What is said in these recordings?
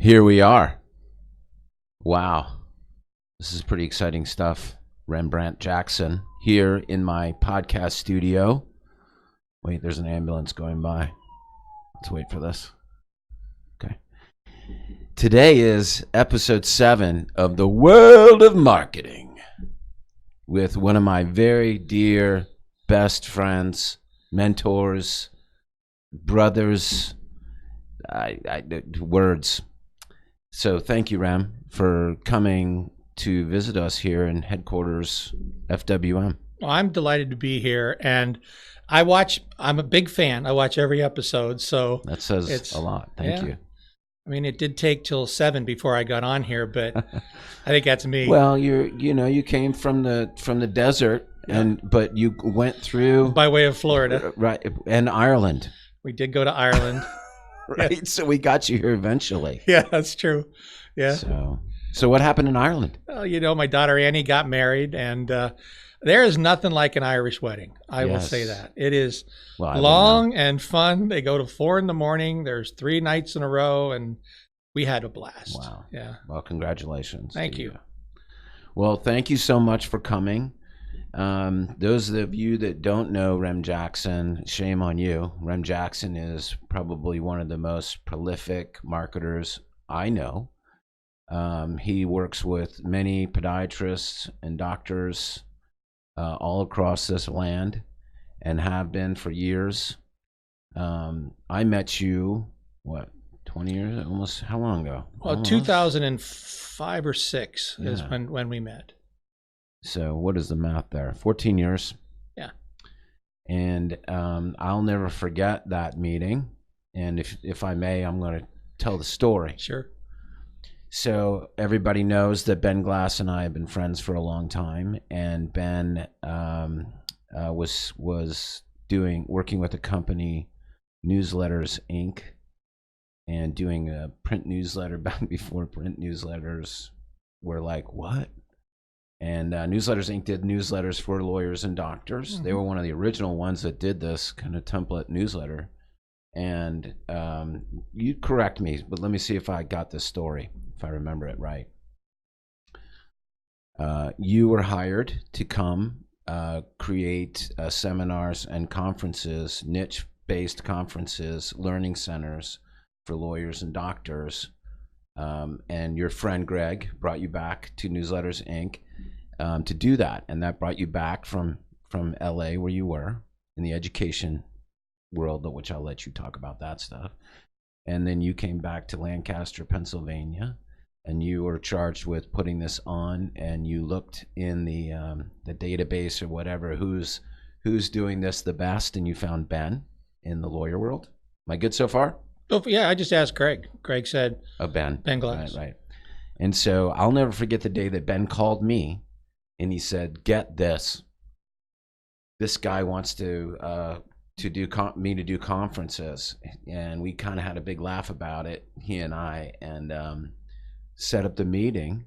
Here we are. Wow. This is pretty exciting stuff. Rem Jackson here in my podcast studio. Wait, there's an ambulance going by. Let's wait for this. Okay. Today is episode 7 of The World of Marketing with one of my very dear best friends, mentors, brothers, words. So thank you, Rem, for coming to visit us here in headquarters FWM. Well, I'm delighted to be here, and I'm a big fan. I watch every episode, so that says a lot. Thank you. I mean, it did take till 7 before I got on here, but I think that's me. Well, you came from the desert, but you went through by way of Florida, right, and Ireland. We did go to Ireland, right? Yeah. So we got you here eventually. Yeah, that's true. Yeah. So what happened in Ireland? Well, my daughter Annie got married, and there is nothing like an Irish wedding. I will say that. It is long and fun. They go to 4 a.m. There's 3 nights in a row, and we had a blast. Wow. Yeah. Well, congratulations. Thank you. Well, thank you so much for coming. Those of you that don't know Rem Jackson, shame on you. Rem Jackson is probably one of the most prolific marketers I know. He works with many podiatrists and doctors all across this land and have been for years. I met you, 20 years? Almost, how long ago? Well, 2005 or 6 is when we met. So what is the math there? 14 years. Yeah. And I'll never forget that meeting. And if I may, I'm going to tell the story. Sure. So everybody knows that Ben Glass and I have been friends for a long time, and Ben was working with a company, Newsletters Inc., and doing a print newsletter back before print newsletters were like, what? And Newsletters Inc. did newsletters for lawyers and doctors. Mm-hmm. They were one of the original ones that did this kind of template newsletter. And you correct me, but let me see if I got this story, if I remember it right. You were hired to come create seminars and conferences, niche-based conferences, learning centers for lawyers and doctors. And your friend Greg brought you back to Newsletters Inc. To do that. And that brought you back from LA, where you were in the education world, which I'll let you talk about that stuff. And then you came back to Lancaster, Pennsylvania, and you were charged with putting this on, and you looked in the database or whatever, who's doing this the best, and you found Ben in the lawyer world. Am I good so far? Oh, yeah, I just asked Greg. Greg said, Ben Glass. Right. And so I'll never forget the day that Ben called me, and he said, get this. This guy wants to do conferences, and we kind of had a bbig laugh about it, he and I, and set up the meeting.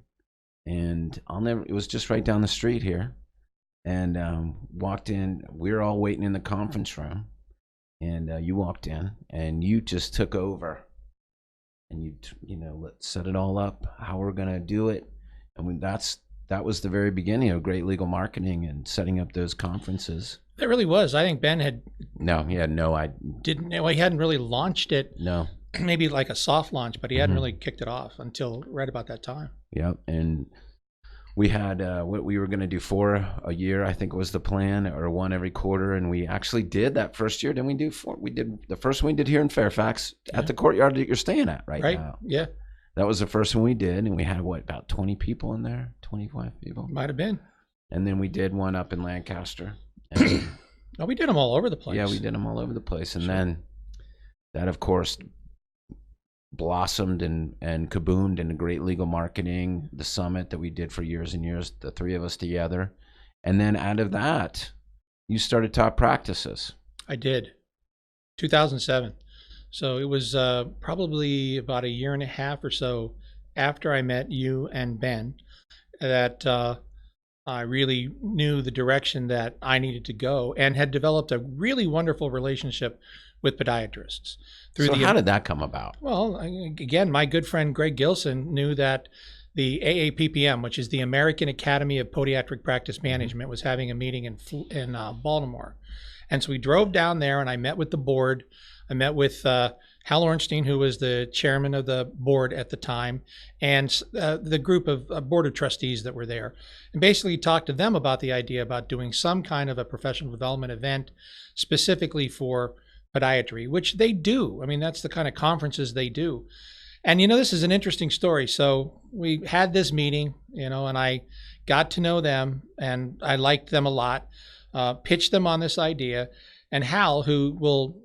And it was just right down the street here, and walked in. We were all waiting in the conference room, and you walked in, and you just took over, and let's set it all up, how we're gonna do it. And that was the very beginning of great legal marketing and setting up those conferences. It really was. I think Ben he had no idea. He hadn't really launched it. No. Maybe like a soft launch, but he hadn't really kicked it off until right about that time. Yep. And we had what we were going to do 4 a year, I think was the plan, or 1 every quarter. And we actually did that first year. Then we do 4. We did the first one we did here in Fairfax at the courtyard that you're staying at right now. Yeah. That was the first one we did. And we had about 20 people in there, 25 people. Might have been. And then we did one up in Lancaster. Oh, we did them all over the place. Yeah, we did them all over the place. And then that, of course, blossomed and kaboomed into great legal marketing, the summit that we did for years and years, the 3 of us together. And then out of that, you started Top Practices. I did. 2007. So it was probably about 1.5 years or so after I met you and Ben that I really knew the direction that I needed to go, and had developed a really wonderful relationship with podiatrists. So how did that come about? Well, again, my good friend Greg Gilson knew that the AAPPM, which is the American Academy of Podiatric Practice Management, was having a meeting in Baltimore. And so we drove down there, and I met with the board. I met with Hal Ornstein, who was the chairman of the board at the time, and the group of board of trustees that were there, and basically talked to them about the idea about doing some kind of a professional development event specifically for podiatry, which they do. I mean, that's the kind of conferences they do. And, this is an interesting story. So we had this meeting, and I got to know them, and I liked them a lot, pitched them on this idea. And Hal, who will,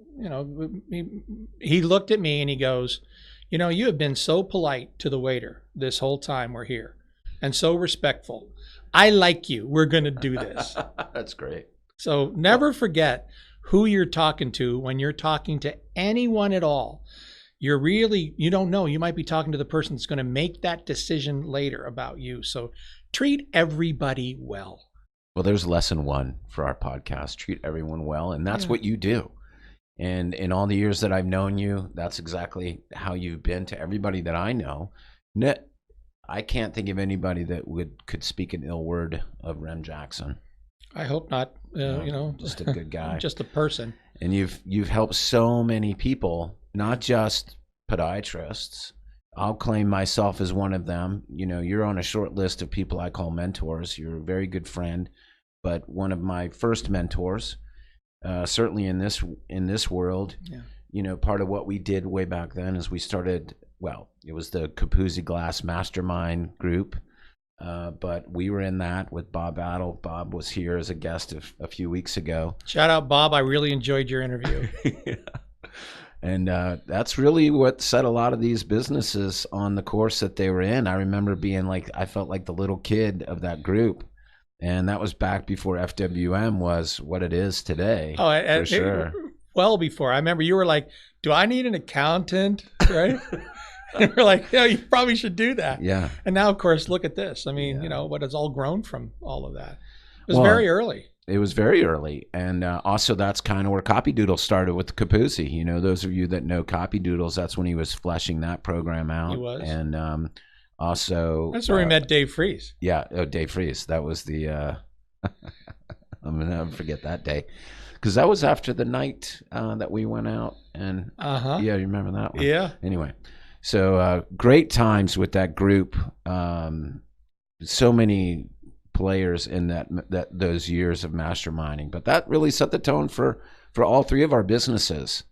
he looked at me and he goes, you have been so polite to the waiter this whole time we're here and so respectful. I like you. We're going to do this. That's great. So never forget who you're talking to when you're talking to anyone at all. You don't know. You might be talking to the person that's going to make that decision later about you. So treat everybody well. Well, there's lesson 1 for our podcast. Treat everyone well. And that's what you do. And in all the years that I've known you, that's exactly how you've been to everybody that I know. I can't think of anybody that could speak an ill word of Rem Jackson. I hope not. Just a good guy. Just a person. And you've helped so many people, not just podiatrists. I'll claim myself as one of them. You're on a short list of people I call mentors. You're a very good friend, but one of my first mentors, certainly in this world. Yeah. Part of what we did way back then is we started. Well, it was the Capuzzi Glass Mastermind group. But we were in that with Bob Battle. Bob was here as a guest a few weeks ago. Shout out, Bob. I really enjoyed your interview. Yeah. And that's really what set a lot of these businesses on the course that they were in. I remember I felt like the little kid of that group. And that was back before FWM was what it is today. Oh, for sure. Well before. I remember you were like, do I need an accountant? Right? And we're like, you probably should do that. Yeah. And now, of course, look at this. I mean, what has all grown from all of that. It was very early. It was very early. And also that's kind of where Copy Doodle started with Capuzzi. Those of you that know Copy Doodles, that's when he was fleshing that program out. He was. And also... That's where we met Dave Freese. Yeah. Oh, Dave Freese. That was the... I'm going to never forget that day. Because that was after the night that we went out. And yeah, you remember that one? Yeah. Anyway. So great times with that group. So many players in those years of masterminding, but that really set the tone for all 3 of our businesses,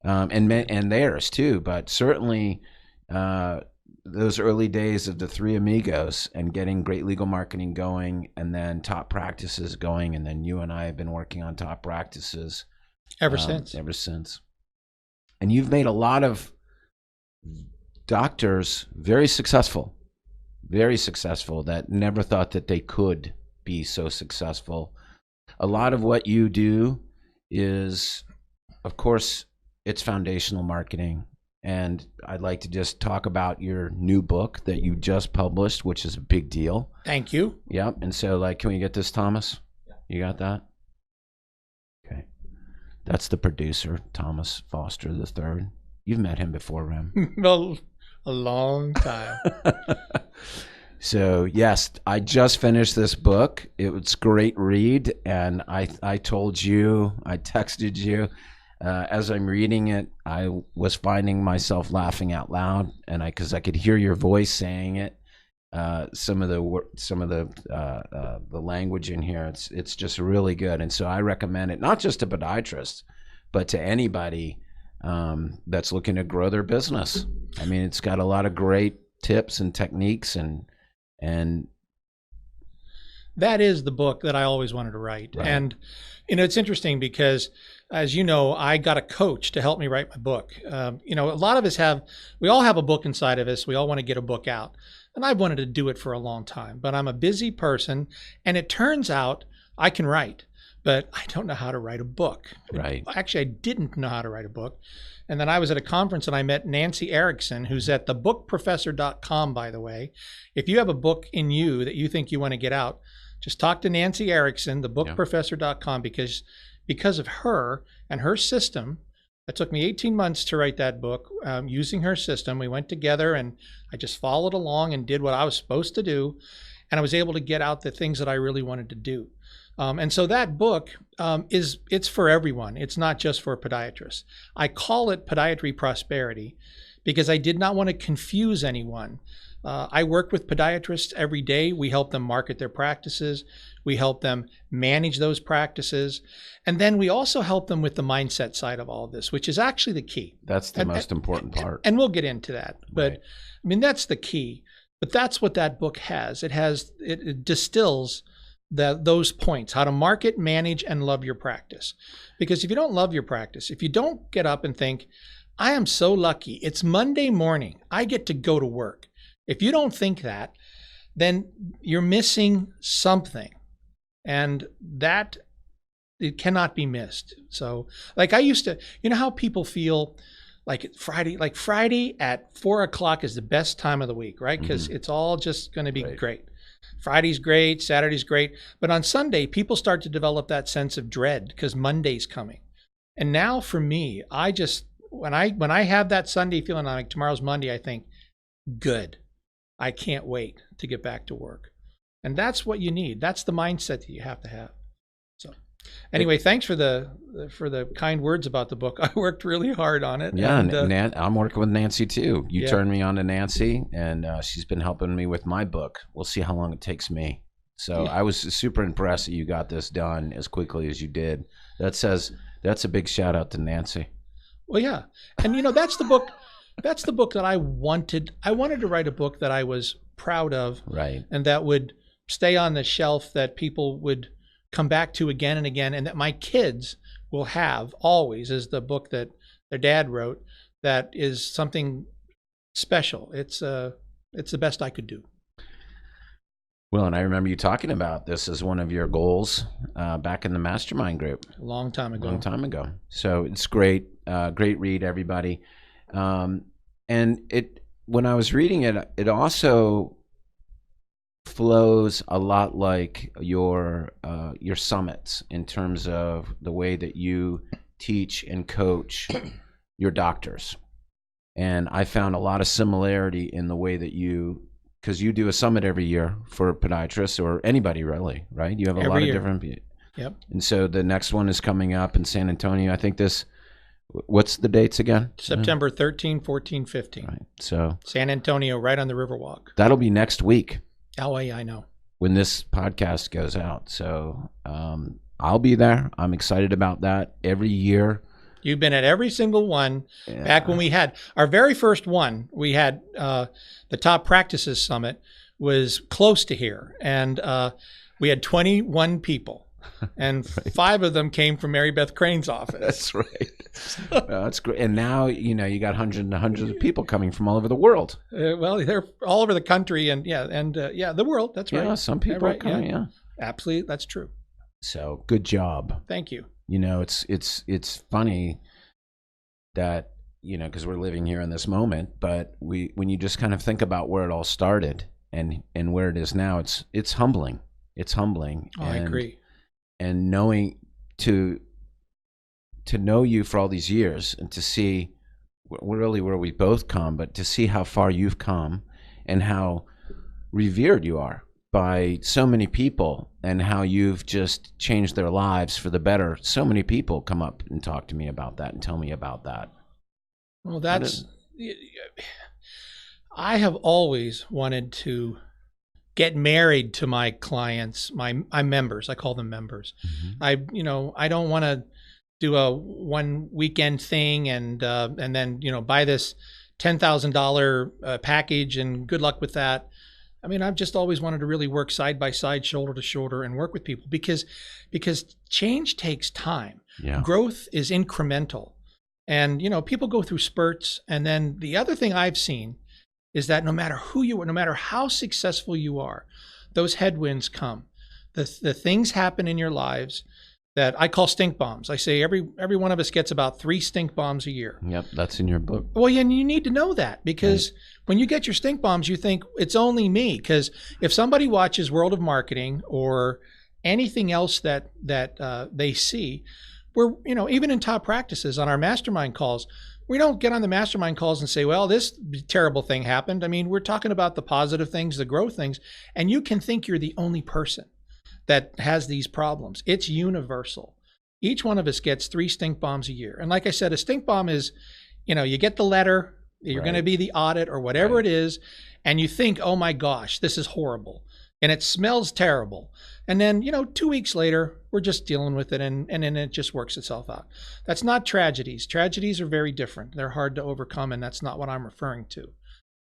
and theirs too. But certainly those early days of the 3 amigos and getting Great Legal Marketing going, and then Top Practices going, and then you and I have been working on Top Practices ever since. And you've made a lot of doctors very successful that never thought that they could be so successful. A lot of what you do is, of course, it's foundational marketing. And I'd like to just talk about your new book that you just published, which is a big deal. Thank you. Yep. And so, can we get this, Thomas? Yeah. You got that? Okay. That's the producer, Thomas Foster III. You've met him before, Rem. Well, a long time. So yes, I just finished this book. It was a great read, and I told you, I texted you, as I'm reading it, I was finding myself laughing out loud, and because I could hear your voice saying it. Some of the language in here, it's just really good, and so I recommend it not just to podiatrists, but to anybody that's looking to grow their business. I mean, it's got a lot of great tips and techniques, and that is the book that I always wanted to write. Right. And it's interesting because, as you know, I got a coach to help me write my book. A lot of us we all have a book inside of us. We all want to get a book out, and I've wanted to do it for a long time, but I'm a busy person, and it turns out I can write, but I don't know how to write a book. Right. Actually, I didn't know how to write a book. And then I was at a conference and I met Nancy Erickson, who's at thebookprofessor.com, by the way. If you have a book in you that you think you want to get out, just talk to Nancy Erickson, thebookprofessor.com, because of her and her system, It took me 18 months to write that book using her system. We went together and I just followed along and did what I was supposed to do. And I was able to get out the things that I really wanted to do. And so that book it's for everyone. It's not just for podiatrists. I call it Podiatry Prosperity because I did not want to confuse anyone. I work with podiatrists every day. We help them market their practices. We help them manage those practices. And then we also help them with the mindset side of all of this, which is actually the key. That's the most important part. And we'll get into that. But Right. I mean, that's the key. But that's what that book has. It distills those points, how to market, manage, and love your practice. Because if you don't love your practice, if you don't get up and think, I am so lucky, it's Monday morning, I get to go to work. If you don't think that, then you're missing something. And that, it cannot be missed. So like I used to, you know how people feel like Friday at 4:00 is the best time of the week, right? Because it's all just going to be great. Friday's great, Saturday's great. But on Sunday, people start to develop that sense of dread because Monday's coming. And now for me, I just, when I have that Sunday feeling like tomorrow's Monday, I think, good. I can't wait to get back to work. And that's what you need. That's the mindset that you have to have. So anyway, thanks for the kind words about the book. I worked really hard on it. Yeah, and I'm working with Nancy too. You turned me on to Nancy, and she's been helping me with my book. We'll see how long it takes me. So I was super impressed that you got this done as quickly as you did. That's a big shout out to Nancy. Well, yeah. And you know, that's the book that I wanted. I wanted to write a book that I was proud of. Right. And that would stay on the shelf, that people would come back to again and again, and that my kids will have always, is the book that their dad wrote. That is something special. It's the best I could do. Well, and I remember you talking about this as one of your goals back in the mastermind group. A long time ago. So it's great, great read, everybody. And when I was reading it, it also flows a lot like your summits in terms of the way that you teach and coach your doctors. And I found a lot of similarity in the way that because you do a summit every year for podiatrists or anybody really, right? You have a lot of different. Yep. And so the next one is coming up in San Antonio. I think what's the dates again? September 13, 14, 15. Right. So San Antonio, right on the Riverwalk. That'll be next week. Oh, yeah, I know. When this podcast goes out. So I'll be there. I'm excited about that every year. You've been at every single one. Yeah. Back when we had our very first one, we had the Top Practices Summit was close to here. And we had 21 people. And right. 5 of them came from Mary Beth Crane's office. That's right. That's great. And now, you got hundreds and hundreds of people coming from all over the world. Well, they're all over the country and the world. That's right. Yeah, some people are coming, yeah. Absolutely. That's true. So good job. Thank you. It's funny that, because we're living here in this moment, but when you just kind of think about where it all started and where it is now, it's humbling. It's humbling. Oh, I agree. And knowing to know you for all these years and to see really where we both come, but to see how far you've come and how revered you are by so many people and how you've just changed their lives for the better. So many people come up and talk to me about that and tell me about that. Well, I have always wanted to get married to my clients, my members. I call them members. Mm-hmm. I don't want to do a one weekend thing and then buy this $10,000 package and good luck with that. I mean, I've just always wanted to really work side by side, shoulder to shoulder, and work with people because change takes time. Yeah. Growth is incremental, and people go through spurts. And then the other thing I've seen is that no matter who you are, no matter how successful you are, those headwinds come. The things happen in your lives that I call stink bombs. I say every one of us gets about 3 stink bombs a year. Yep, that's in your book. Well, and you need to know that because when you get your stink bombs, you think it's only me. Because if somebody watches World of Marketing or anything else that they see, we're, even in top practices on our mastermind calls, we don't get on the mastermind calls and say, well, this terrible thing happened. I mean, we're talking about the positive things, the growth things, and you can think you're the only person that has these problems. It's universal. Each one of us gets 3 stink bombs a year. And like I said, a stink bomb is, you get the letter, you're going to be the audit or whatever it is, and you think, oh my gosh, this is horrible. And it smells terrible. And then, 2 weeks later, we're just dealing with it, and then it just works itself out. That's not tragedies. Tragedies are very different. They're hard to overcome, and that's not what I'm referring to.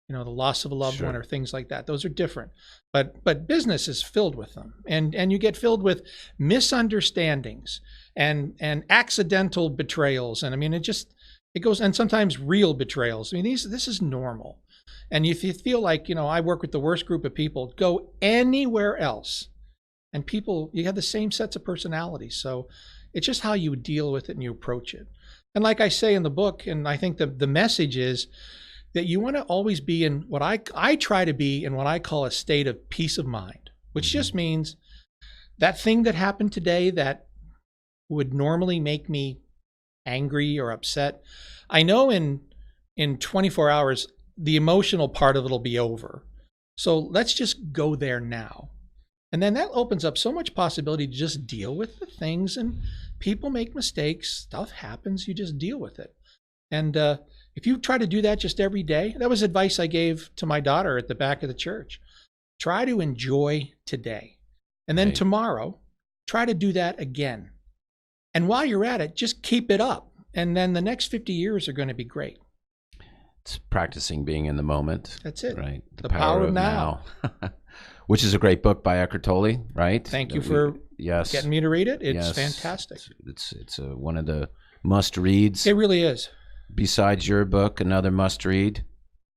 The loss of a loved one or things like that. Those are different. But business is filled with them. And you get filled with misunderstandings and accidental betrayals. And I mean, it goes, and sometimes real betrayals. I mean, this is normal. And if you feel like, I work with the worst group of people, go anywhere else. And people, you have the same sets of personalities. So it's just how you deal with it and you approach it. And like I say in the book, and I think the message is that you want to always be in what I try to be in what I call a state of peace of mind, which just means that thing that happened today that would normally make me angry or upset. I know in 24 hours, the emotional part of it will be over. So let's just go there now. And then that opens up so much possibility to just deal with the things, and people make mistakes, stuff happens, you just deal with it. And if you try to do that just every day, that was advice I gave to my daughter at the back of the church. Try to enjoy today. And then tomorrow, try to do that again. And while you're at it, just keep it up. And then the next 50 years are going to be great. It's practicing being in the moment. That's it. Right. The power of now. Which is a great book by Eckhart Tolle, right? Thank you for getting me to read it. It's fantastic. It's one of the must reads. It really is. Besides your book, another must read.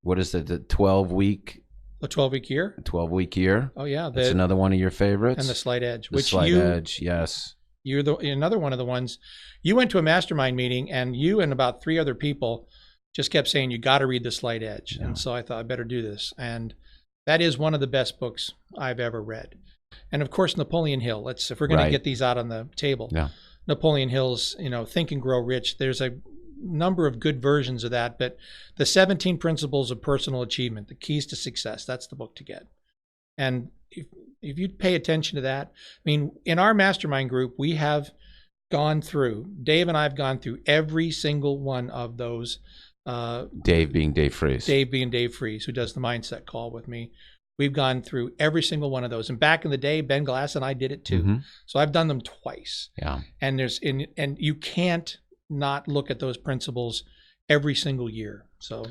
What is it? The 12-week? The 12-week year. 12-week year. Oh yeah, that's another one of your favorites. And The Slight Edge. The Slight Edge, yes. You're another one of the ones. You went to a mastermind meeting, and you and about 3 other people just kept saying you got to read The Slight Edge, and so I thought I better do this. And that is one of the best books I've ever read. And of course, Napoleon Hill. If we're going to get these out on the table, Napoleon Hill's, Think and Grow Rich. There's a number of good versions of that, but the 17 Principles of Personal Achievement, the keys to success, that's the book to get. And if you pay attention to that, I mean, in our mastermind group, we have gone through, Dave and I have gone through every single one of those. Dave being Dave Fries. Dave being Dave Fries, who does the mindset call with me. We've gone through every single one of those. And back in the day, Ben Glass and I did it too. So I've done them twice. Yeah. And and you can't not look at those principles every single year. So,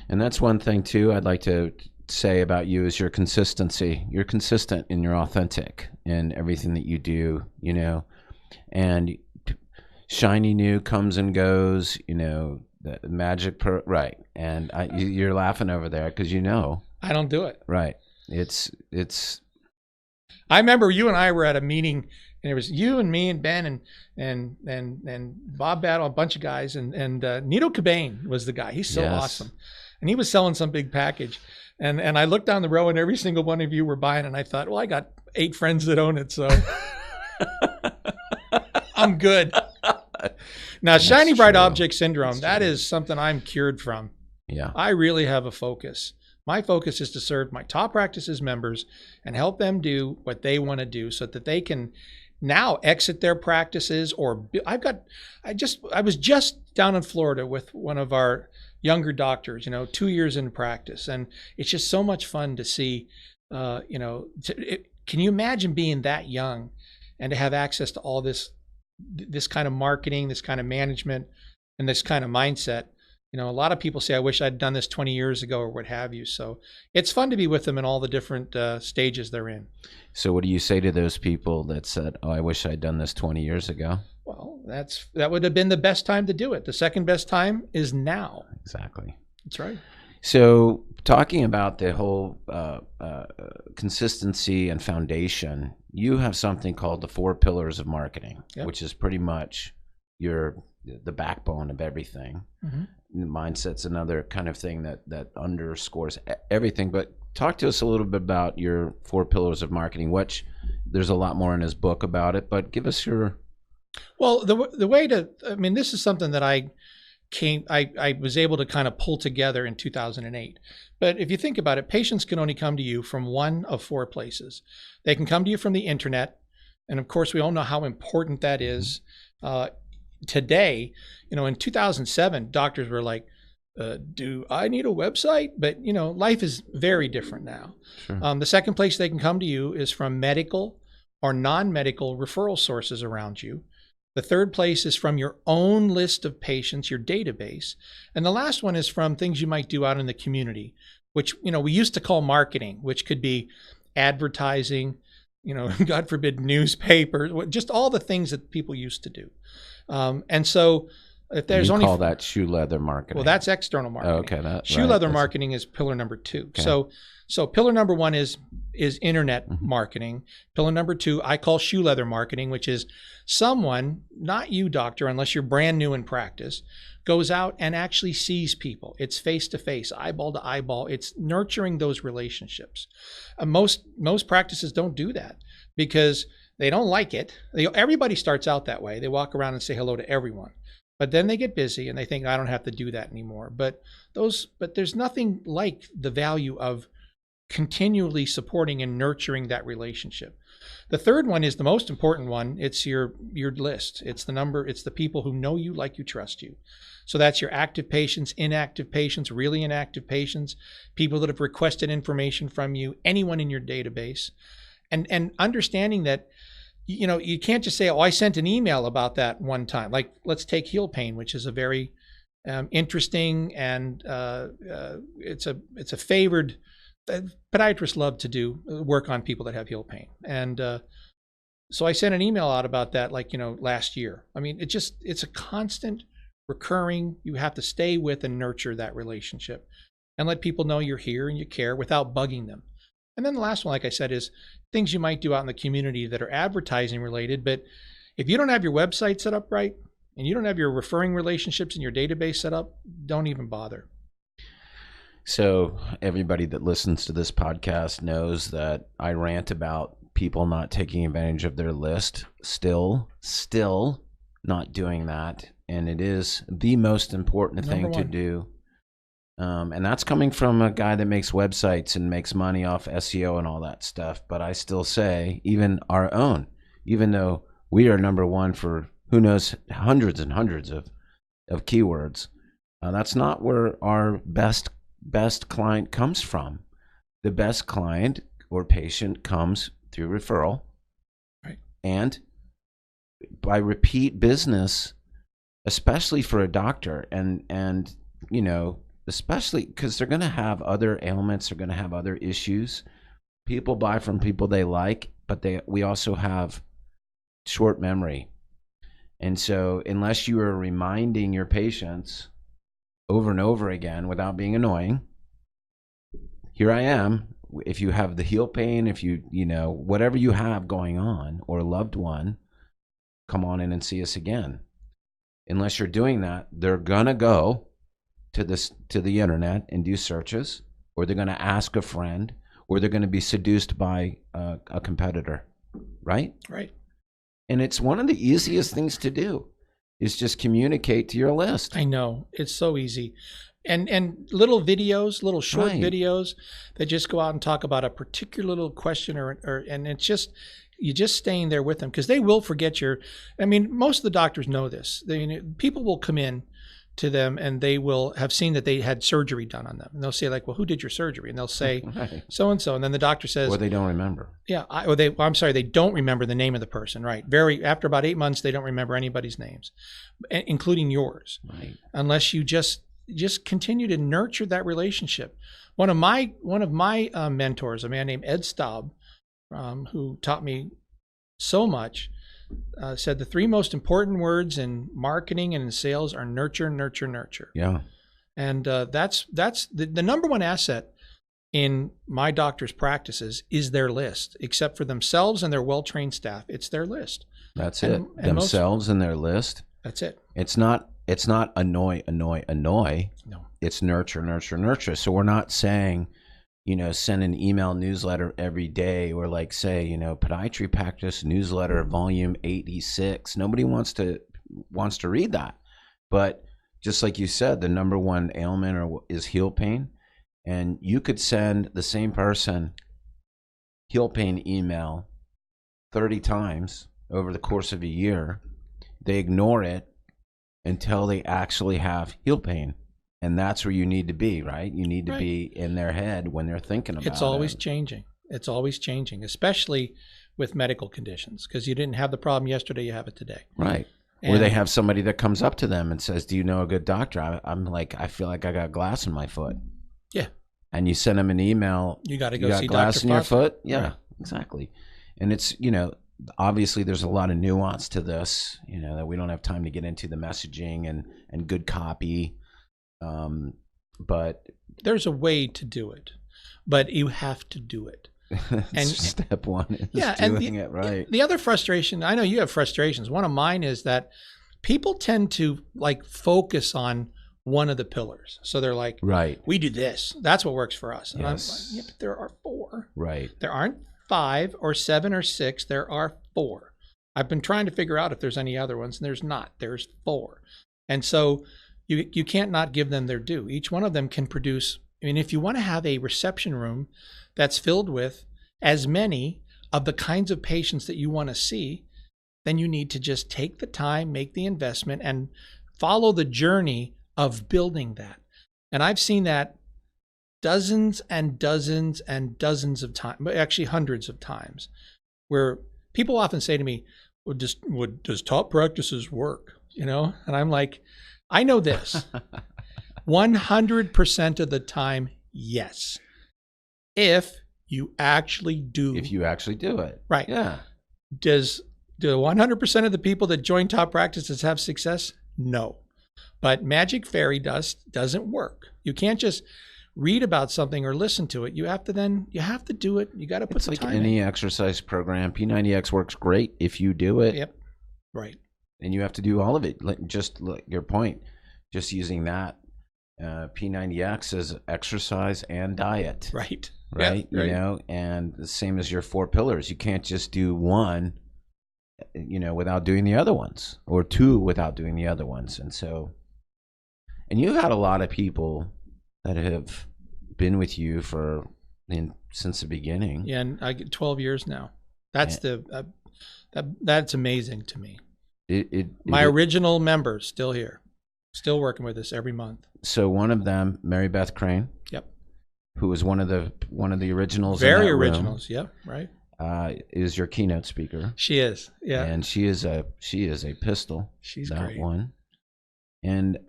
and that's one thing too I'd like to say about you is your consistency. You're consistent and you're authentic in everything that you do, and shiny new comes and goes, the magic right. And you're laughing over there because I don't do it. Right. It's I remember you and I were at a meeting, and it was you and me and Ben and Bob Battle, a bunch of guys, and Nito Cobain was the guy. He's so awesome. And he was selling some big package. And I looked down the row, and every single one of you were buying, and I thought, well, I got 8 friends that own it, so I'm good. Now, shiny bright object syndrome, that is something I'm cured from. Yeah. I really have a focus. My focus is to serve my top practices members and help them do what they want to do so that they can now exit their practices I was just down in Florida with one of our younger doctors, 2 years in practice. And it's just so much fun to see, can you imagine being that young and to have access to all this kind of marketing, this kind of management, and this kind of mindset? A lot of people say, I wish I'd done this 20 years ago or what have you. So it's fun to be with them in all the different stages they're in. So what do you say to those people that said, oh, I wish I'd done this 20 years ago? Well, that would have been the best time to do it. The second best time is now. Exactly. That's right. So talking about the whole consistency and foundation, you have something called the 4 pillars of marketing, which is pretty much the backbone of everything. Mindset's another kind of thing that underscores everything. But talk to us a little bit about your 4 pillars of marketing, which there's a lot more in his book about it, but give us your Well, the way to, I mean, this is something that I was able to kind of pull together in 2008. But if you think about it, patients can only come to you from one of four places. They can come to you from the internet. And of course, we all know how important that is. Today, in 2007, doctors were like, do I need a website? But, life is very different now. Sure. The second place they can come to you is from medical or non-medical referral sources around you. The third place is from your own list of patients, your database. And the last one is from things you might do out in the community, which, we used to call marketing, which could be advertising, God forbid, newspapers, just all the things that people used to do. And so if there's you only call that shoe leather marketing. Well, that's external marketing. Oh, okay. Shoe leather marketing is pillar number 2. Okay. So pillar number 1 is internet marketing. Pillar number 2, I call shoe leather marketing, which is someone, not you, doctor, unless you're brand new in practice, goes out and actually sees people. It's face to face, eyeball to eyeball. It's nurturing those relationships. Most practices don't do that because they don't like it. Everybody starts out that way. They walk around and say hello to everyone. But then they get busy and they think, I don't have to do that anymore. But there's nothing like the value of continually supporting and nurturing that relationship. The third one is the most important one. It's your list. It's the number. It's the people who know you, like you, trust you. So that's your active patients, inactive patients, really inactive patients, people that have requested information from you, anyone in your database, and understanding that, you can't just say, oh, I sent an email about that one time. Like, let's take heel pain, which is a very interesting and it's a favored. Podiatrists love to do work on people that have heel pain, and so I sent an email out about that, last year. I mean, it's a constant, recurring. You have to stay with and nurture that relationship, and let people know you're here and you care without bugging them. And then the last one, like I said, is things you might do out in the community that are advertising related. But if you don't have your website set up right and you don't have your referring relationships in your database set up, don't even bother. So everybody that listens to this podcast knows that I rant about people not taking advantage of their list, still not doing that. And it is the most important thing to do. And that's coming from a guy that makes websites and makes money off SEO and all that stuff. But I still say, even our own, even though we are number one for who knows hundreds and hundreds of keywords, that's not where our best client comes from. The best client or patient comes through referral, right? And by repeat business, especially for a doctor, and especially because they're going to have other ailments, they're going to have other issues. People buy from people they like, but we also have short memory. And so unless you are reminding your patients over and over again without being annoying, here I am. If you have the heel pain, if whatever you have going on, or a loved one, come on in and see us again. Unless you're doing that, they're going to go to the internet and do searches, or they're going to ask a friend, or they're going to be seduced by a competitor, right? Right. And it's one of the easiest things to do is just communicate to your list. I know, it's so easy. And little videos, little short videos that just go out and talk about a particular little question and it's just, you're just staying there with them because they will forget most of the doctors know this. People will come in to them and they will have seen that they had surgery done on them. And they'll say like, well, who did your surgery? And they'll say so-and-so. And then the doctor says, or they don't remember. Yeah. They don't remember the name of the person. Right. After about 8 months, they don't remember anybody's names, including yours. Right. Unless you just continue to nurture that relationship. One of my mentors, a man named Ed Staub, who taught me so much, said the 3 most important words in marketing and in sales are nurture, nurture, nurture. Yeah. And that's the number one asset in my doctor's practices is their list, except for themselves and their well-trained staff. It's their list. That's it. Themselves and their list. That's it. It's not annoy. No. It's nurture, nurture, nurture. So we're not saying send an email newsletter every day, or like say, podiatry practice newsletter volume 86. Nobody wants to read that. But just like you said, the number one ailment is heel pain. And you could send the same person heel pain email 30 times over the course of a year. They ignore it until they actually have heel pain. And that's where you need to be, right? You need to be in their head when they're thinking about it. It's always changing. It's always changing, especially with medical conditions, because you didn't have the problem yesterday, you have it today. Right. Or they have somebody that comes up to them and says, do you know a good doctor? I'm like, I feel like I got glass in my foot. Yeah. And you send them an email. You got to go see glass Dr. in your foot? Yeah, right. Exactly. And it's, obviously there's a lot of nuance to this, that we don't have time to get into the messaging and good copy. But there's a way to do it, but you have to do it. And step one is doing it right. The other frustration, I know you have frustrations. One of mine is that people tend to like focus on one of the pillars. So they're like, right, we do this. That's what works for us. And yes. I'm like, but there are 4. Right. There aren't 5 or 7 or 6. There are 4. I've been trying to figure out if there's any other ones, and there's not. There's 4. And so you can't not give them their due. Each one of them can produce. I mean, if you want to have a reception room that's filled with as many of the kinds of patients that you want to see, then you need to just take the time, make the investment, and follow the journey of building that. And I've seen that dozens and dozens and dozens of times, actually hundreds of times, where people often say to me, does top practices work? And I'm like, I know this. 100% of the time, yes. If you actually do. If you actually do it. Right. Yeah. Do 100% of the people that join top practices have success? No. But magic fairy dust doesn't work. You can't just read about something or listen to it. You have to do it. You got to put the time in. It's like any exercise program. P90X works great if you do it. Yep. Right. And you have to do all of it. Just like your point, just using that P90X as exercise and diet. Right. Right. Yeah, right. And the same as your 4 pillars. You can't just do one, without doing the other ones, or 2 without doing the other ones. And you've had a lot of people that have been with you since the beginning. Yeah. And I get 12 years now. That's that's amazing to me. My original members still here, still working with us every month. So one of them, Mary Beth Crane. Yep. Who was one of the originals. Very originals. Yep. Right. Is your keynote speaker. She is. Yeah. And she is a pistol. She's that great. One. And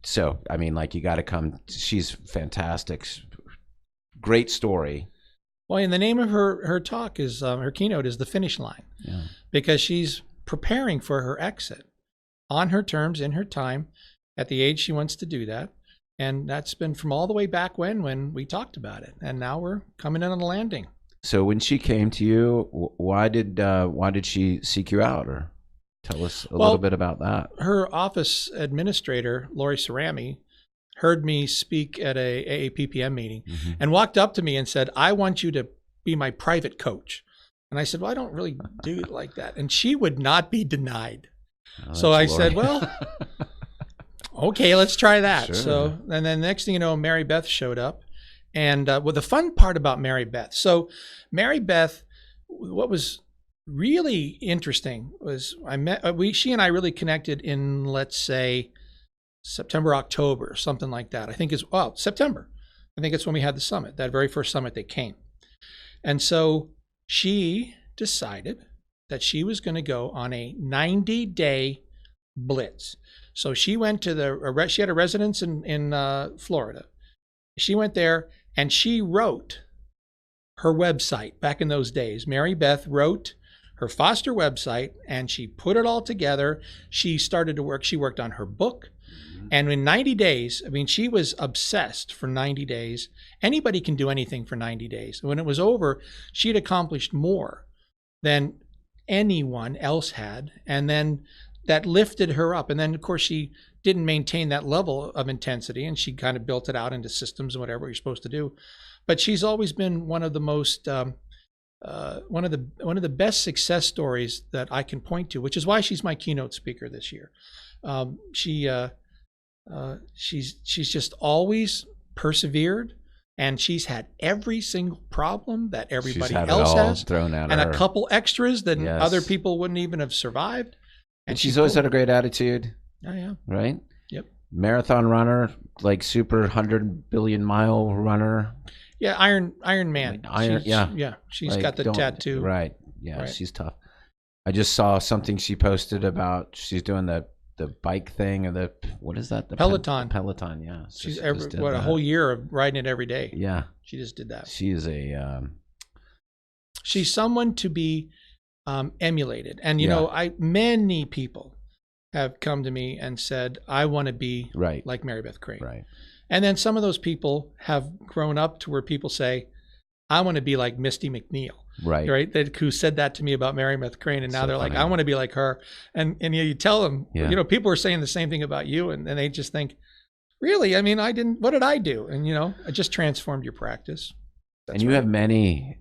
so I mean, like, you got to come. She's fantastic. Great story. Well, and the name of her talk is her keynote is The Finish Line. Yeah. Because she's preparing for her exit on her terms, in her time, at the age she wants to do that. And that's been from all the way back when we talked about it. And now we're coming in on the landing. So when she came to you, why did she seek you out? Or tell us a little bit about that. Her office administrator, Lori Cerami, heard me speak at a AAPPM meeting and walked up to me and said, I want you to be my private coach. And I said, well, I don't really do it like that. And she would not be denied. So I said, well, okay, let's try that. Sure. So, and then next thing you know, Mary Beth showed up. And the fun part about Mary Beth. So Mary Beth, what was really interesting was she and I really connected in, let's say, September, October, something like that. I think September. I think it's when we had the summit, that very first summit they came. And so she decided that she was going to go on a 90-day blitz. So she went to she had a residence in Florida. She went there and she wrote her website back in those days. Mary Beth wrote her Foster website and she put it all together. She started to work. She worked on her book. And in 90 days, I mean, she was obsessed for 90 days. Anybody can do anything for 90 days. When it was over, she had accomplished more than anyone else had. And then that lifted her up. And then, of course, she didn't maintain that level of intensity, and she kind of built it out into systems and whatever you're supposed to do. But she's always been one of the most one of the best success stories that I can point to, which is why she's my keynote speaker this year. She's just always persevered, and she's had every single problem that everybody else has thrown at and her. a couple extras that other people wouldn't even have survived. And she's always had a great attitude. Oh yeah. Right? Yep. Marathon runner, like super 100 billion mile runner. Yeah, Iron Man. She's like, got the tattoo. Right. Yeah, right. She's tough. I just saw something she posted about she's doing the bike thing, or what is that? The Peloton. Peloton, yeah. So she's a whole year of riding it every day. Yeah. She just did that. She is she's someone to be emulated. And you know, many people have come to me and said, I want to be like Mary Beth Crane. Right. And then some of those people have grown up to where people say, I want to be like Misty McNeil. Right. Who said that to me about Mary Beth Crane. And now they're like, I want to be like her. And you tell them, you know, people are saying the same thing about you. And they just think, really? I mean, what did I do? And, you know, I just transformed your practice. And you have many,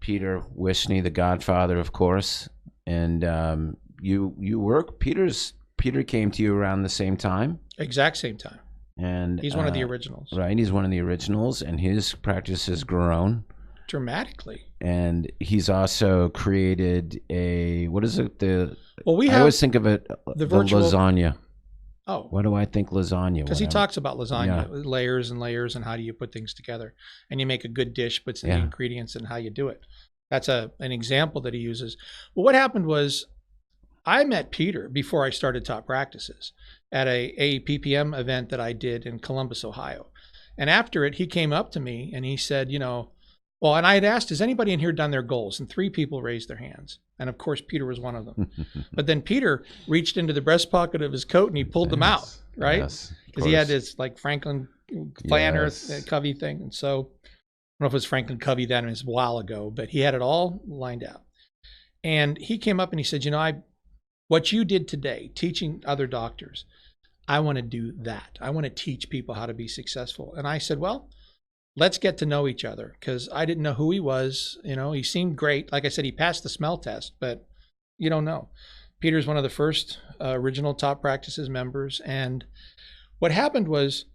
Peter Wishney, the Godfather, of course. And you work, Peter came to you around the same time? Exact same time. And he's one of the originals. Right. He's one of the originals, and his practice has grown dramatically. And he's also created what is it? I always think of it, the lasagna. Oh. What do I think lasagna? Because he talks about lasagna, layers and layers, and how do you put things together. And you make a good dish, puts the ingredients and how you do it. That's an example that he uses. Well, what happened was I met Peter before I started Top Practices at a PPM event that I did in Columbus, Ohio. And after it, he came up to me and he said, you know, well, and I had asked, has anybody in here done their goals? And 3 people raised their hands. And of course, Peter was one of them. But then Peter reached into the breast pocket of his coat and he pulled them out, right? Because he had this like Franklin Planner Covey thing. And so I don't know if it was Franklin Covey then, it was a while ago, but he had it all lined out. And he came up and he said, you know, what you did today, teaching other doctors, I want to do that. I want to teach people how to be successful. And I said, well, let's get to know each other, because I didn't know who he was. You know, he seemed great. Like I said, he passed the smell test, but you don't know. Peter's one of the first original Top Practices members. And what happened was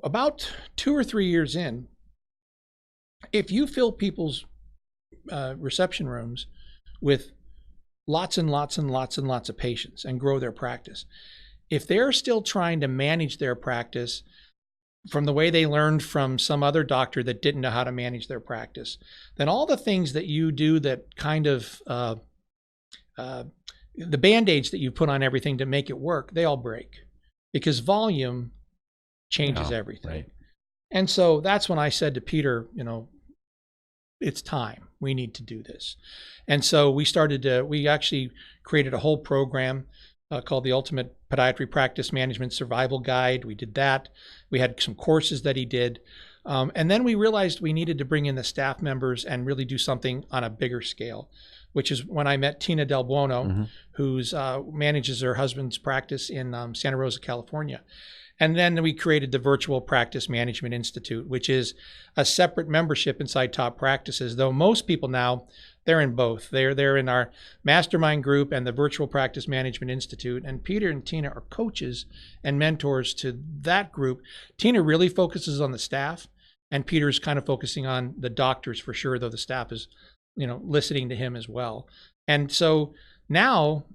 about 2 or 3 years in, if you fill people's reception rooms with lots and lots and lots and lots of patients and grow their practice, if they're still trying to manage their practice from the way they learned from some other doctor that didn't know how to manage their practice, then all the things that you do that kind of the band-aids that you put on everything to make it work, they all break, because volume changes everything. Right. And so that's when I said to Peter, you know, it's time. We need to do this. And so we actually created a whole program called the Ultimate Podiatry Practice Management Survival Guide. We did that. We had some courses that he did. And then we realized we needed to bring in the staff members and really do something on a bigger scale, which is when I met Tina Del Buono, who's manages her husband's practice in Santa Rosa, California. And then we created the Virtual Practice Management Institute, which is a separate membership inside Top Practices, though most people now, they're in both. They're in our mastermind group and the Virtual Practice Management Institute. And Peter and Tina are coaches and mentors to that group. Tina really focuses on the staff, and Peter's kind of focusing on the doctors for sure, though the staff is, you know, listening to him as well. And so now,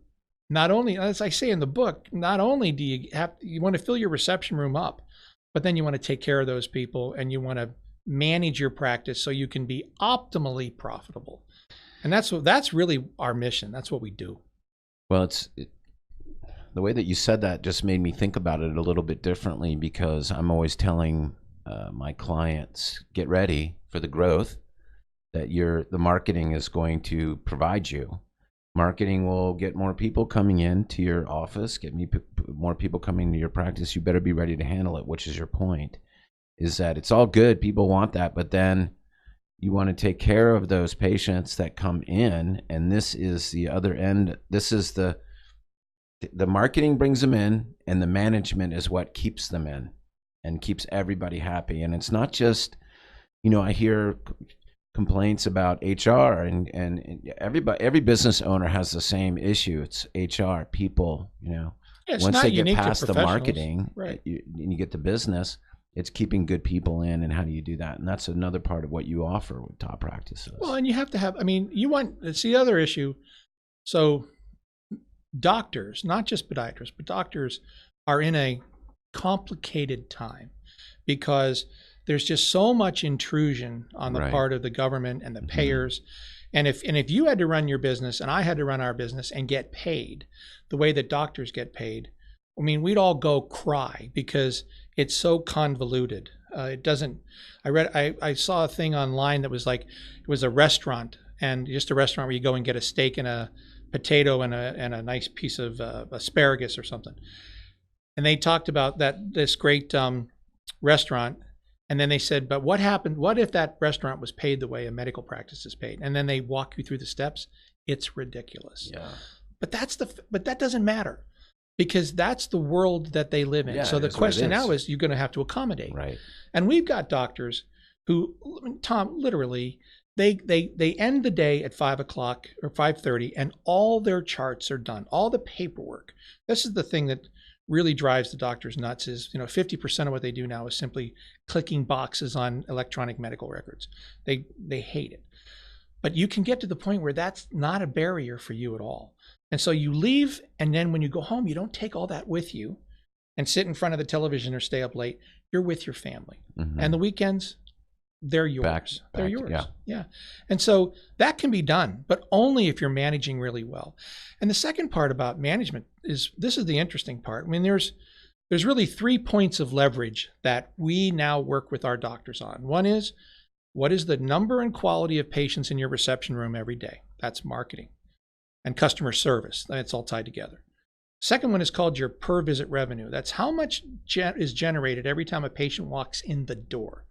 not only, as I say in the book, not only do you want to fill your reception room up, but then you want to take care of those people and you want to manage your practice so you can be optimally profitable. And that's really our mission. That's what we do. Well, the way that you said that just made me think about it a little bit differently, because I'm always telling my clients, get ready for the growth that the marketing is going to provide you. Marketing will get more people coming into your office, get more people coming to your practice. You better be ready to handle it, which is your point, is that it's all good. People want that, but then you want to take care of those patients that come in, and this is the other end. This is the The marketing brings them in, and the management is what keeps them in and keeps everybody happy. And it's not just, I hear complaints about HR, and every business owner has the same issue. It's HR, people, once they get past the marketing, right, and you get the business, it's keeping good people in. And how do you do that? And that's another part of what you offer with Top Practices. Well, and you have to have, it's the other issue. So doctors, not just podiatrists, but doctors are in a complicated time because there's just so much intrusion on the part of the government and the payers. And if you had to run your business and I had to run our business and get paid the way that doctors get paid, we'd all go cry because it's so convoluted. It doesn't, I saw a thing online that was like, it was a restaurant, and just a restaurant where you go and get a steak and a potato and a nice piece of asparagus or something. And they talked about this great restaurant. And then they said, but what happened? What if that restaurant was paid the way a medical practice is paid? And then they walk you through the steps. It's ridiculous. Yeah. But that doesn't matter because that's the world that they live in. Yeah, so the question now is you're going to have to accommodate. Right. And we've got doctors who, Tom, literally, they end the day at 5 o'clock or 5:30 and all their charts are done, all the paperwork. This is the thing that really drives the doctors nuts is, 50% of what they do now is simply clicking boxes on electronic medical records. They hate it. But you can get to the point where that's not a barrier for you at all. And so you leave, and then when you go home, you don't take all that with you and sit in front of the television or stay up late. You're with your family. Mm-hmm. And the weekends, they're yours. They're yours. Yeah. And so that can be done, but only if you're managing really well. And the second part about management is, this is the interesting part. There's really 3 points of leverage that we now work with our doctors on. One is, what is the number and quality of patients in your reception room every day? That's marketing. And customer service. That's all tied together. Second one is called your per visit revenue. That's how much is generated every time a patient walks in the door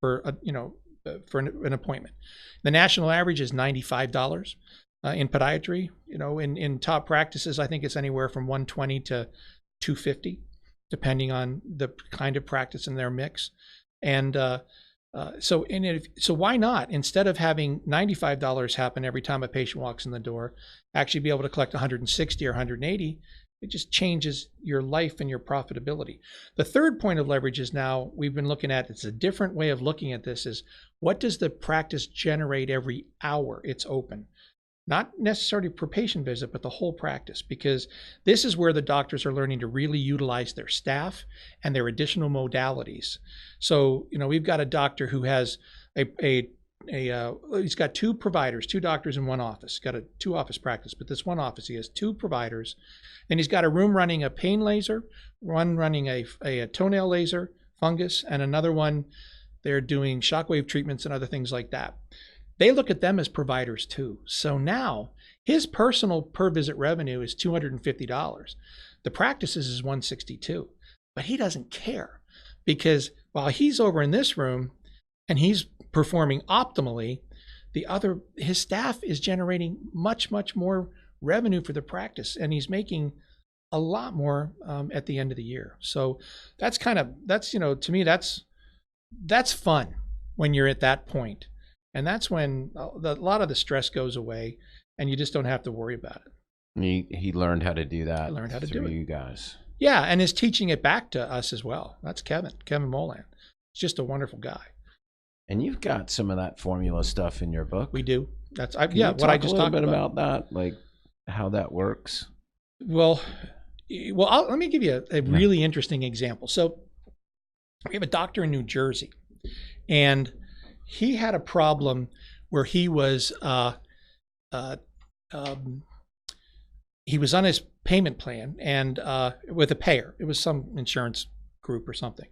for an appointment. The national average is $95 in podiatry. In top practices, I think it's anywhere from $120 to $250, depending on the kind of practice in their mix. And so why not, instead of having $95 happen every time a patient walks in the door, actually be able to collect $160 or $180? It just changes your life and your profitability. The third point of leverage is now we've been looking at, it's a different way of looking at this, is what does the practice generate every hour it's open? Not necessarily per patient visit, but the whole practice, because this is where the doctors are learning to really utilize their staff and their additional modalities. So, we've got a doctor who has he's got 2 providers, 2 doctors in one office. He's got a 2-office practice, but this one office, he has 2 providers. And he's got a room running a pain laser, one running a toenail laser, fungus, and another one, they're doing shockwave treatments and other things like that. They look at them as providers too. So now his personal per visit revenue is $250. The practice's is $162, but he doesn't care because while he's over in this room and he's performing optimally, his staff is generating much, much more revenue for the practice, and he's making a lot more at the end of the year. So that's to me, that's fun when you're at that point. And that's when a lot of the stress goes away and you just don't have to worry about it. He learned how to do that. He learned how to do it. You guys. Yeah, and is teaching it back to us as well. That's Kevin Molan. He's just a wonderful guy. And you've got some of that formula stuff in your book. We do. What I just talked about. A little bit about that, like how that works. Well, let me give you a really interesting example. So we have a doctor in New Jersey, and he had a problem where he was on his payment plan and with a payer. It was some insurance group or something,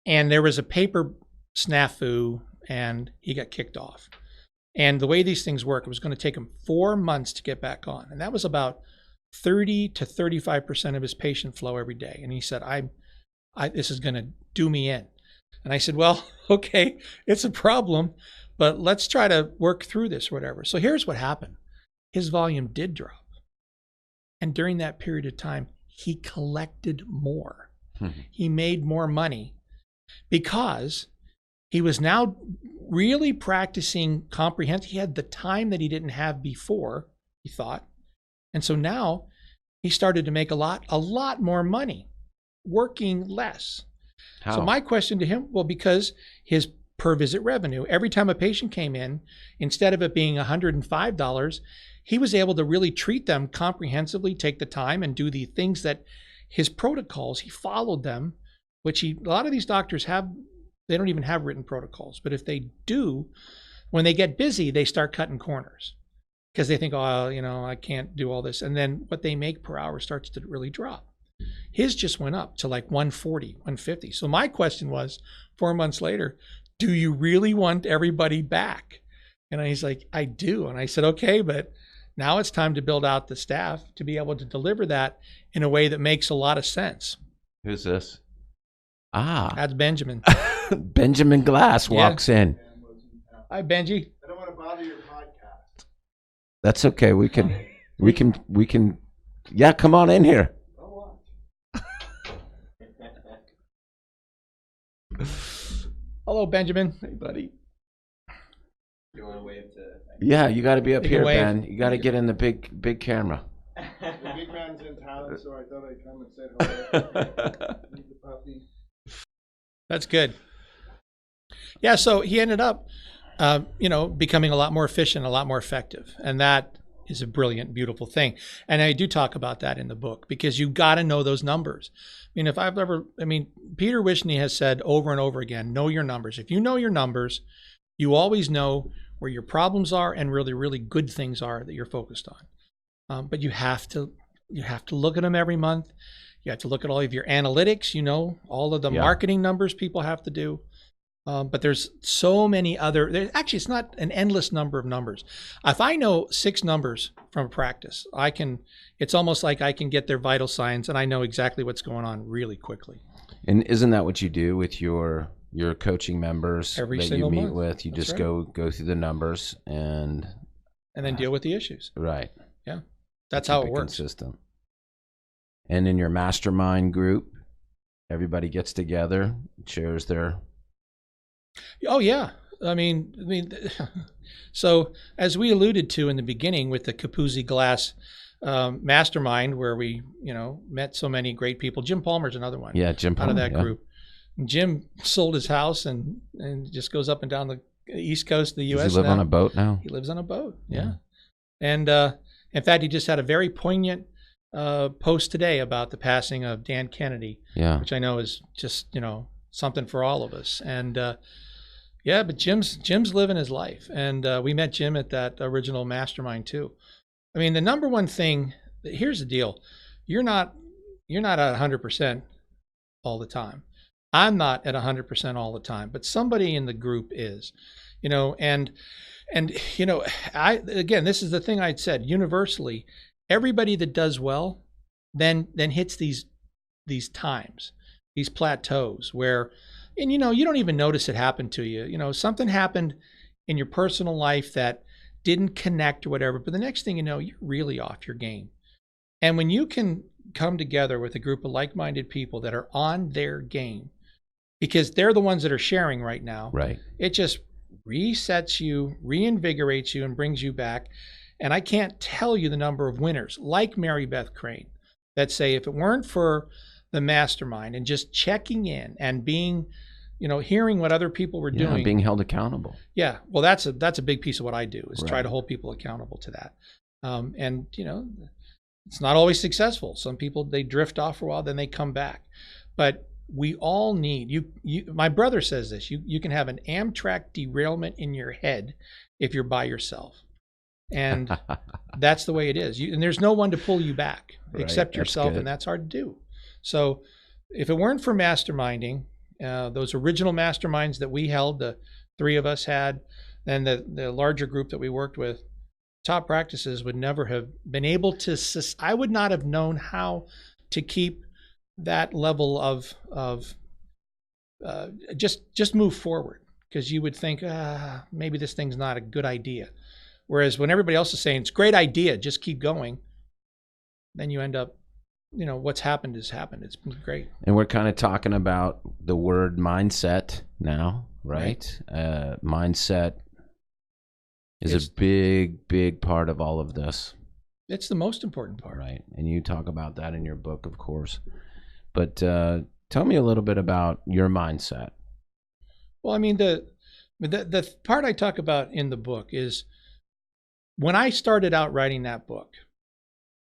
and there was a paper snafu, and he got kicked off. And the way these things work, it was going to take him 4 months to get back on, and that was about 30 to 35% of his patient flow every day. And he said, this is going to do me in. And I said, well, okay, it's a problem, but let's try to work through this or whatever. So here's what happened. His volume did drop. And during that period of time, he collected more. He made more money because he was now really practicing comprehension. He had the time that he didn't have before, he thought. And so now he started to make a lot more money, working less. How? So my question to him, well, because his per visit revenue, every time a patient came in, instead of it being $105, he was able to really treat them comprehensively, take the time and do the things that his protocols, he followed them, which a lot of these doctors have. They don't even have written protocols, but if they do, when they get busy, they start cutting corners because they think, oh, I can't do all this. And then what they make per hour starts to really drop. His just went up to like 140, 150. So my question was 4 months later, do you really want everybody back? And he's like, I do. And I said, okay, but now it's time to build out the staff to be able to deliver that in a way that makes a lot of sense. Who's this? Ah, that's Benjamin. Benjamin Glass walks in. Hi, Benji. I don't want to bother your podcast. That's okay. We can. Yeah, come on in here. Hello, Benjamin. Hey, buddy. You want to wave to? Yeah, you got to be up here, Ben. You got to get in the big camera. The big man's in town, so I thought I'd come and say hello. Meet the puppy. That's good. Yeah, so he ended up, becoming a lot more efficient, a lot more effective. And that is a brilliant, beautiful thing. And I do talk about that in the book because you got to know those numbers. Peter Wishney has said over and over again, know your numbers. If you know your numbers, you always know where your problems are and really, really good things are that you're focused on. But you have to look at them every month. You have to look at all of your analytics, all of the marketing numbers people have to do. But there's so many other, actually, it's not an endless number of numbers. If I know 6 numbers from a practice, it's almost like I can get their vital signs and I know exactly what's going on really quickly. And isn't that what you do with your coaching members every that single you meet month. with? You That's just right. go through the numbers and then deal with the issues. Right. Yeah. That's how it works. Consistent. And in your mastermind group, everybody gets together, shares their. Oh yeah. So as we alluded to in the beginning with the Capuzzi Glass mastermind, where we, met so many great people. Jim Palmer's another one. Yeah, Jim Palmer. Out of that group. Jim sold his house and just goes up and down the east coast of the U.S. Does he live on a boat now? He lives on a boat. Yeah. And in fact, he just had a very poignant post today about the passing of Dan Kennedy. Yeah. Which I know is just something for all of us. And but Jim's living his life, and we met Jim at that original mastermind too. The number one thing. Here's the deal: you're not at 100% all the time. I'm not at 100% all the time, but somebody in the group is, and again, this is the thing I'd said universally. Everybody that does well then hits these times, these plateaus where, and you don't even notice it happened to you. Something happened in your personal life that didn't connect or whatever, but the next thing you know, you're really off your game. And when you can come together with a group of like-minded people that are on their game, because they're the ones that are sharing right now, right? It just resets you, reinvigorates you, and brings you back. And I can't tell you the number of winners, like Mary Beth Crane, that say if it weren't for the mastermind and just checking in and being, hearing what other people were doing, being held accountable. Yeah, well, that's a big piece of what I do is Right. try to hold people accountable to that. And it's not always successful. Some people, they drift off for a while, then they come back. But we all need you. My brother says this: you can have an Amtrak derailment in your head if you're by yourself. And that's the way it is. And there's no one to pull you back except yourself, and that's hard to do. So if it weren't for masterminding, those original masterminds that we held, the 3 of us had, and the larger group that we worked with, top practices would never have been able to, I would not have known how to keep that level of just move forward, because you would think, maybe this thing's not a good idea. Whereas when everybody else is saying, it's a great idea, just keep going, then you end up, what's happened has happened. It's been great. And we're kind of talking about the word mindset now, right? Mindset is a big part of all of this. It's the most important part. Right. And you talk about that in your book, of course. But tell me a little bit about your mindset. Well, I mean, the part I talk about in the book is when I started out writing that book,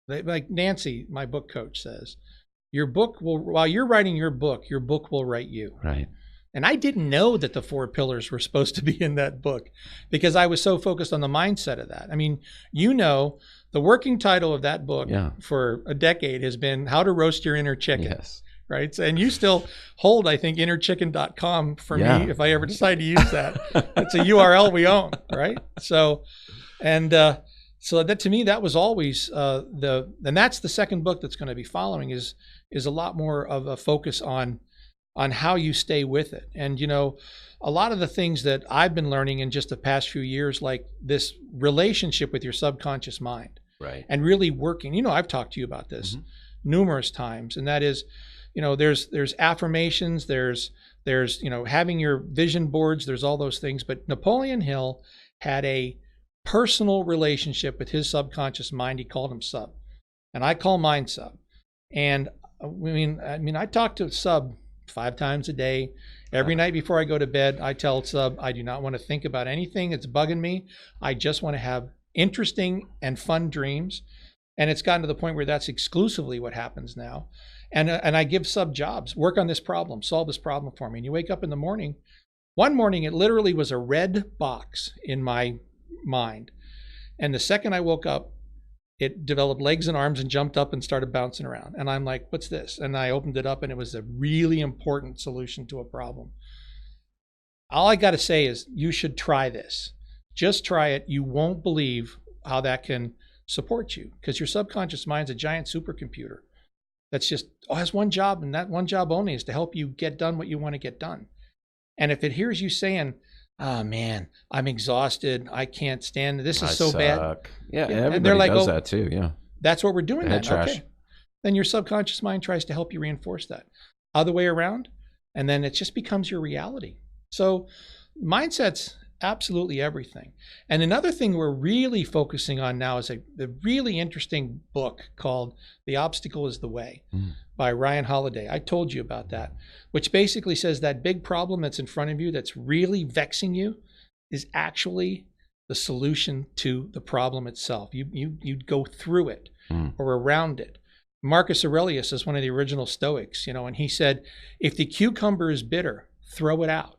like Nancy, my book coach, says, while you're writing your book will write you. Right. And I didn't know that the 4 pillars were supposed to be in that book because I was so focused on the mindset of that. I mean, the working title of that book for a decade has been How to Roast Your Inner Chicken. Yes. Right. And you still hold, I think, innerchicken.com for me if I ever decide to use that. It's a URL we own. Right. So that to me, that was always and that's the second book that's going to be following is a lot more of a focus on how you stay with it. And, a lot of the things that I've been learning in just the past few years, like this relationship with your subconscious mind. Right. And really working, I've talked to you about this numerous times. And that is, there's affirmations, there's having your vision boards, there's all those things. But Napoleon Hill had a personal relationship with his subconscious mind. He called him Sub. And I call mine Sub. And I mean, I talk to Sub 5 times a day. Every night before I go to bed, I tell Sub, I do not want to think about anything that's bugging me. I just want to have interesting and fun dreams. And it's gotten to the point where that's exclusively what happens now. And I give Sub jobs, work on this problem, solve this problem for me. And you wake up in the morning. One morning, it literally was a red box in my mind. And the second I woke up, it developed legs and arms and jumped up and started bouncing around. And I'm like, what's this? And I opened it up and it was a really important solution to a problem. All I got to say is you should try this. Just try it. You won't believe how that can support you because your subconscious mind's a giant supercomputer that's just has one job, and that one job only is to help you get done what you want to get done. And if it hears you saying, oh man, I'm exhausted, I can't stand it, this is so bad. Yeah, everybody does that too. Yeah, that's what we're doing then. Trash. Okay. Then your subconscious mind tries to help you reinforce that. Other way around, and then it just becomes your reality. So mindset's absolutely everything. And another thing we're really focusing on now is a really interesting book called The Obstacle is the Way by Ryan Holiday. I told you about that, which basically says that big problem that's in front of you that's really vexing you is actually the solution to the problem itself. You go through it or around it. Marcus Aurelius is one of the original Stoics, and he said, if the cucumber is bitter, throw it out.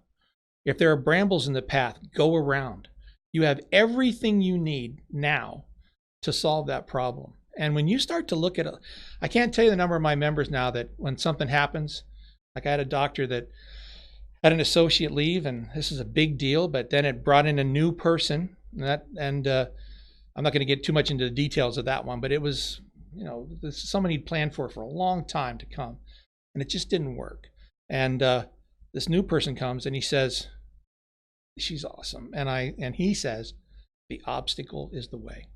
If there are brambles in the path, go around. You have everything you need now to solve that problem. And when you start to look at it, I can't tell you the number of my members now that when something happens, like I had a doctor that had an associate leave, and this is a big deal, but then it brought in a new person. And I'm not going to get too much into the details of that one, but it was, this is someone he'd planned for a long time to come, and it just didn't work. And this new person comes and he says, she's awesome. And he says, the obstacle is the way.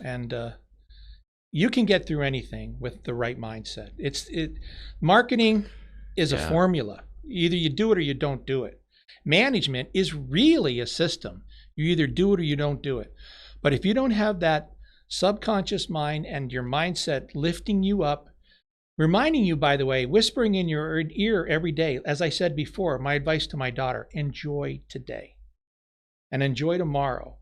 And you can get through anything with the right mindset. Marketing is a formula. Either you do it or you don't do it. Management is really a system. You either do it or you don't do it. But if you don't have that subconscious mind and your mindset lifting you up, reminding you, by the way, whispering in your ear every day, as I said before, my advice to my daughter, enjoy today and enjoy tomorrow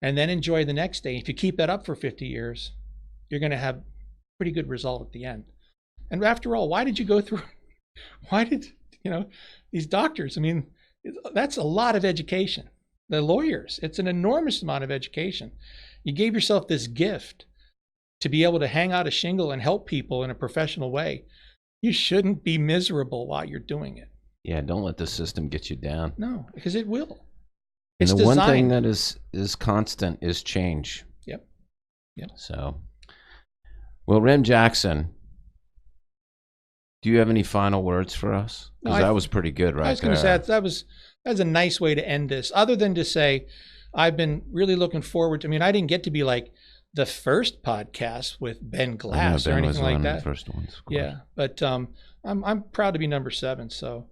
and then enjoy the next day. If you keep that up for 50 years, you're going to have a pretty good result at the end. And after all, why did these doctors, that's a lot of education. The lawyers, it's an enormous amount of education. You gave yourself this gift to be able to hang out a shingle and help people in a professional way. You shouldn't be miserable while you're doing it. Yeah, don't let the system get you down. No, because it will. And the one thing that is constant is change. Yep. So, well, Rem Jackson, do you have any final words for us? Because that was pretty good, right? I was going to say that was a nice way to end this, other than to say I've been really looking forward to, I didn't get to be like the first podcast with Ben Glass Ben or anything was like one that. of the first ones. Yeah, but I'm proud to be number 7. So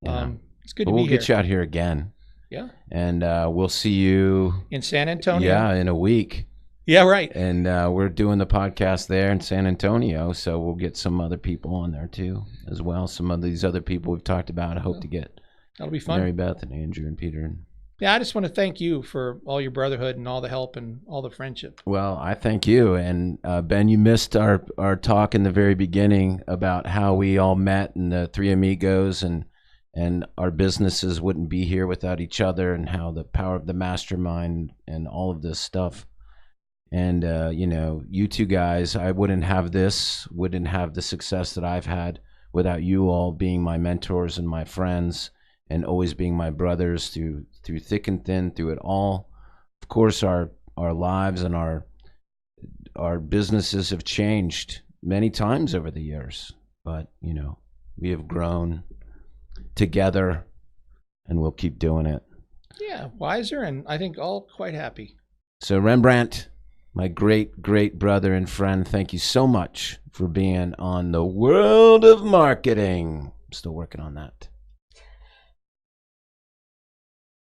Yeah. it's good to be we'll here. get you out here again. Yeah. And we'll see you in San Antonio. Yeah, in a week. Yeah, right. And we're doing the podcast there in San Antonio, so we'll get some other people on there too, as well. Some of these other people we've talked about. I hope to get. That'll be fun. Mary Beth and Andrew and Peter. And yeah, I just want to thank you for all your brotherhood and all the help and all the friendship. Well, I thank you. And Ben, you missed our talk in the very beginning about how we all met and the three amigos and our businesses wouldn't be here without each other, and how the power of the mastermind and all of this stuff. And, you two guys, I wouldn't have the success that I've had without you all being my mentors and my friends and always being my brothers through thick and thin, through it all. Of course, our lives and our businesses have changed many times over the years, but, we have grown together and we'll keep doing it. Yeah, wiser and I think all quite happy. So Rembrandt, my great, great brother and friend, thank you so much for being on the World of Marketing. I'm still working on that.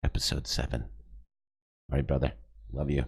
Episode 7. All right, brother. Love you.